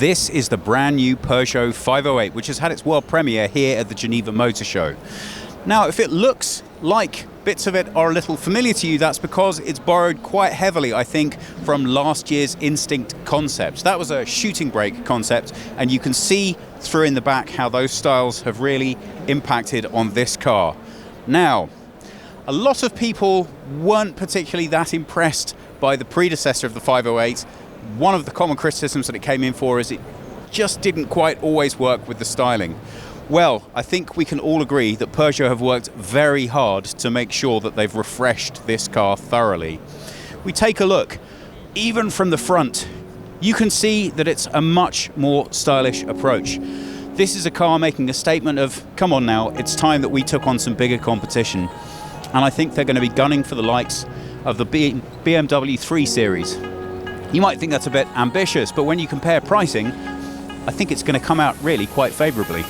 This is the brand new Peugeot 508, which has had its world premiere here at the Geneva Motor Show. Now, if it looks like bits of it are a little familiar to you, that's because it's borrowed quite heavily, I think, from last year's Instinct concept. That was a shooting brake concept, and you can see through in the back how those styles have really impacted on this car. Now, a lot of people weren't particularly that impressed by the predecessor of the 508. One of the common criticisms that it came in for is it just didn't quite always work with the styling. Well, I think we can all agree that Peugeot have worked very hard to make sure that they've refreshed this car thoroughly. We take a look, even from the front, you can see that it's a much more stylish approach. This is a car making a statement of, come on now, it's time that we took on some bigger competition. And I think they're going to be gunning for the likes of the BMW 3 Series. You might think that's a bit ambitious, but when you compare pricing, I think it's going to come out really quite favourably.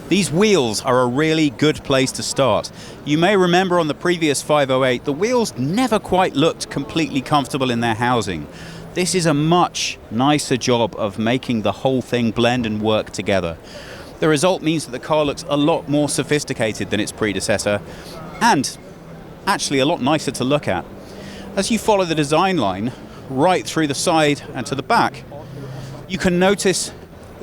These wheels are a really good place to start. You may remember on the previous 508, the wheels never quite looked completely comfortable in their housing. This is a much nicer job of making the whole thing blend and work together. The result means that the car looks a lot more sophisticated than its predecessor, and actually a lot nicer to look at. As you follow the design line right through the side and to the back, you can notice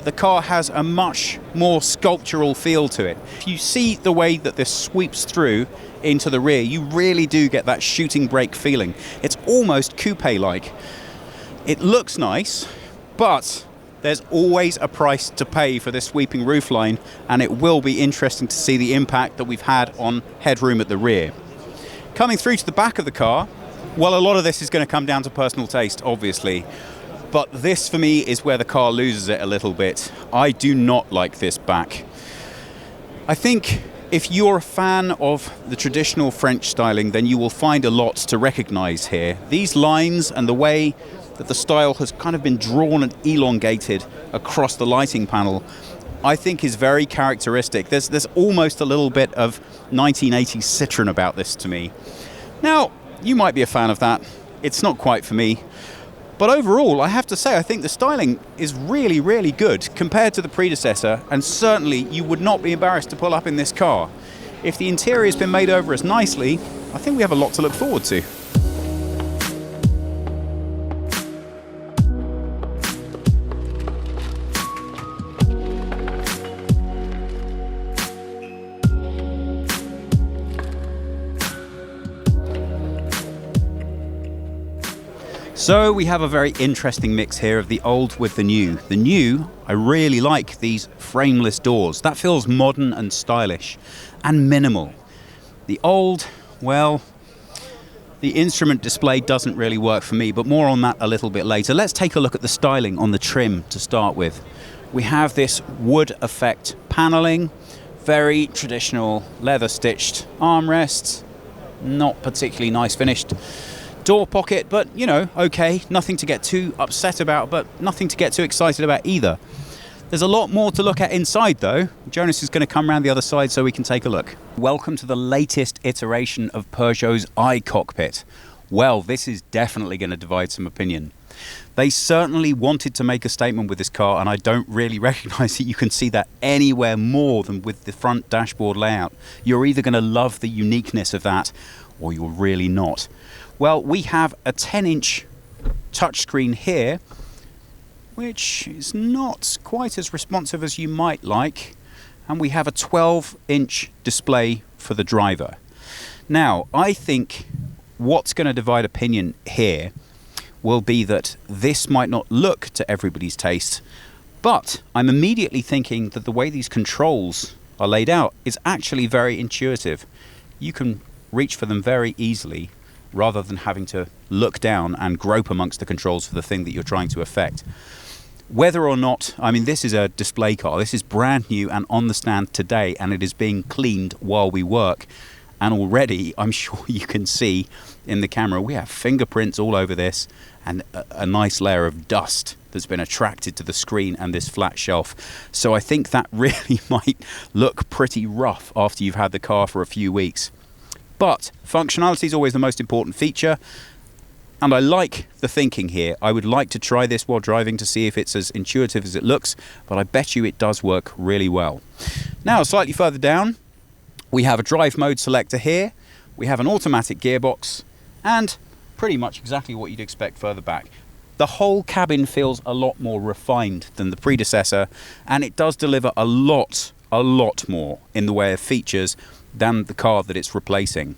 the car has a much more sculptural feel to it. If you see the way that this sweeps through into the rear, you really do get that shooting brake feeling. It's almost coupe-like. It looks nice, but there's always a price to pay for this sweeping roofline, and it will be interesting to see the impact that we've had on headroom at the rear. Coming through to the back of the car, well, a lot of this is going to come down to personal taste, obviously. But this, for me, is where the car loses it a little bit. I do not like this back. I think if you're a fan of the traditional French styling, then you will find a lot to recognize here. These lines and the way that the style has kind of been drawn and elongated across the lighting panel, I think is very characteristic. There's almost a little bit of 1980s Citroën about this to me. Now, you might be a fan of that. It's not quite for me. But overall, I have to say, I think the styling is really, really good compared to the predecessor, and certainly you would not be embarrassed to pull up in this car. If the interior has been made over as nicely, I think we have a lot to look forward to. So we have a very interesting mix here of the old with the new. The new, I really like these frameless doors. That feels modern and stylish and minimal. The old, well, the instrument display doesn't really work for me, but more on that a little bit later. Let's take a look at the styling on the trim to start with. We have this wood effect paneling, very traditional leather stitched armrests, not particularly nice finished. Door pocket, but you know, okay, nothing to get too upset about, but nothing to get too excited about either. There's a lot more to look at inside though. Jonas is going to come around the other side so we can take a look. Welcome to the latest iteration of Peugeot's iCockpit. Well, this is definitely going to divide some opinion. They certainly wanted to make a statement with this car, and I don't really recognize that you can see that anywhere more than with the front dashboard layout. You're either going to love the uniqueness of that, or you're really not. Well, we have a 10-inch touchscreen here, which is not quite as responsive as you might like, and we have a 12-inch display for the driver. Now, I think what's going to divide opinion here will be that this might not look to everybody's taste, but I'm immediately thinking that the way these controls are laid out is actually very intuitive. You can reach for them very easily, rather than having to look down and grope amongst the controls for the thing that you're trying to affect. Whether or not, I mean, this is a display car. This is brand new and on the stand today, and it is being cleaned while we work. And already, I'm sure you can see in the camera, we have fingerprints all over this and a nice layer of dust that's been attracted to the screen and this flat shelf. So I think that really might look pretty rough after you've had the car for a few weeks. But functionality is always the most important feature. And I like the thinking here. I would like to try this while driving to see if it's as intuitive as it looks, but I bet you it does work really well. Now, slightly further down, we have a drive mode selector here. We have an automatic gearbox and pretty much exactly what you'd expect further back. The whole cabin feels a lot more refined than the predecessor, and it does deliver a lot more in the way of features than the car that it's replacing.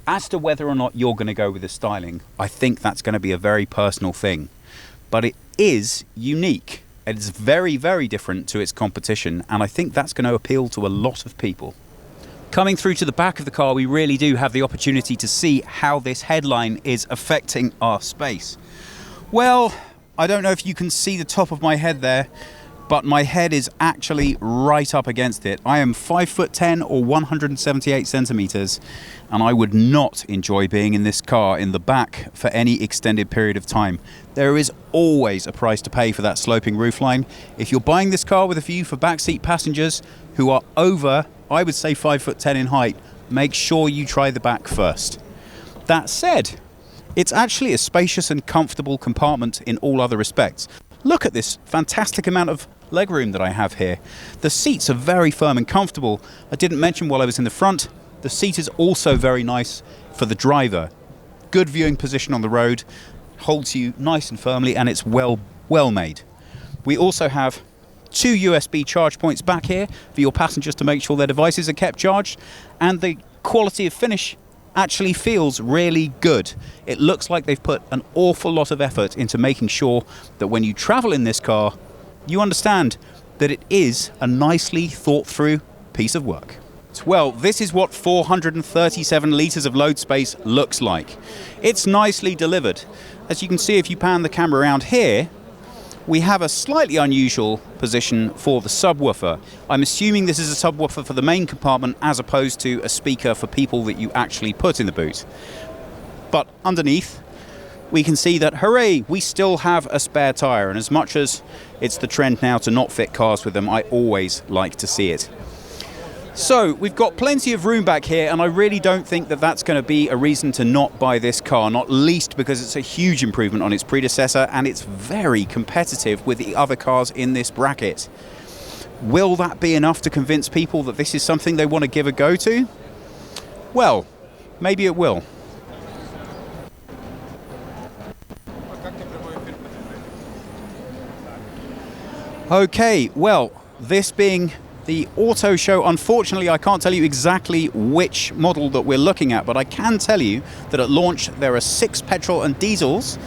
As to whether or not you're going to go with the styling, I think that's going to be a very personal thing. But it is unique. It's very, very different to its competition, and I think that's going to appeal to a lot of people. Coming through to the back of the car, we really do have the opportunity to see how this headline is affecting our space. Well, I don't know if you can see the top of my head there, but my head is actually right up against it. I am 5'10" or 178 centimeters, and I would not enjoy being in this car in the back for any extended period of time. There is always a price to pay for that sloping roofline. If you're buying this car with a view for backseat passengers who are over, I would say 5'10" in height, make sure you try the back first. That said, it's actually a spacious and comfortable compartment in all other respects. Look at this fantastic amount of legroom that I have here. The seats are very firm and comfortable. I didn't mention while I was in the front, the seat is also very nice for the driver. Good viewing position on the road, holds you nice and firmly, and it's well made. We also have 2 USB charge points back here for your passengers to make sure their devices are kept charged, and the quality of finish actually feels really good. It looks like they've put an awful lot of effort into making sure that when you travel in this car, you understand that it is a nicely thought through piece of work. Well, this is what 437 litres of load space looks like. It's nicely delivered. As you can see, if you pan the camera around here, we have a slightly unusual position for the subwoofer. I'm assuming this is a subwoofer for the main compartment as opposed to a speaker for people that you actually put in the boot. But underneath, we can see that, hooray, we still have a spare tyre. And as much as it's the trend now to not fit cars with them, I always like to see it. So we've got plenty of room back here, and I really don't think that that's going to be a reason to not buy this car, not least because it's a huge improvement on its predecessor and it's very competitive with the other cars in this bracket. Will that be enough to convince people that this is something they want to give a go to? Well, maybe it will. Okay, well, this being the auto show, unfortunately I can't tell you exactly which model that we're looking at, but I can tell you that at launch there are 6 petrol and diesels,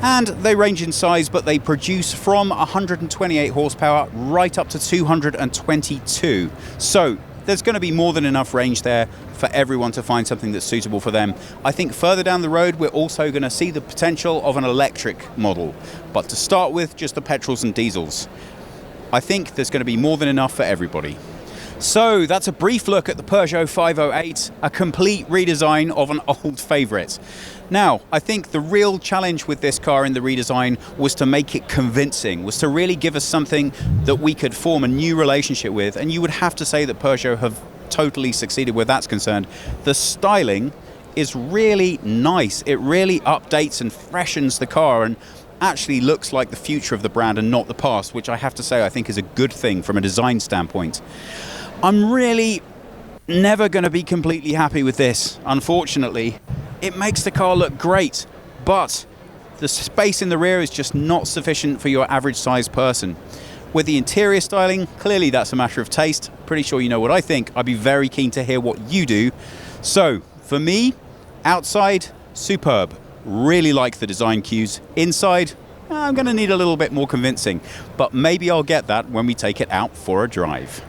and they range in size, but they produce from 128 horsepower right up to 222. So there's going to be more than enough range there for everyone to find something that's suitable for them. I think further down the road we're also going to see the potential of an electric model, but to start with, just the petrols and diesels. I think there's going to be more than enough for everybody. So that's a brief look at the Peugeot 508, a complete redesign of an old favourite. Now, I think the real challenge with this car in the redesign was to make it convincing, was to really give us something that we could form a new relationship with, and you would have to say that Peugeot have totally succeeded where that's concerned. The styling is really nice. It really updates and freshens the car and actually looks like the future of the brand and not the past, which I have to say I think is a good thing from a design standpoint. I'm really never going to be completely happy with this, unfortunately. It makes the car look great, but the space in the rear is just not sufficient for your average sized person. With the interior styling, clearly that's a matter of taste. Pretty sure you know what I think. I'd be very keen to hear what you do. So for me, outside, superb. Really like the design cues. Inside, I'm going to need a little bit more convincing, but maybe I'll get that when we take it out for a drive.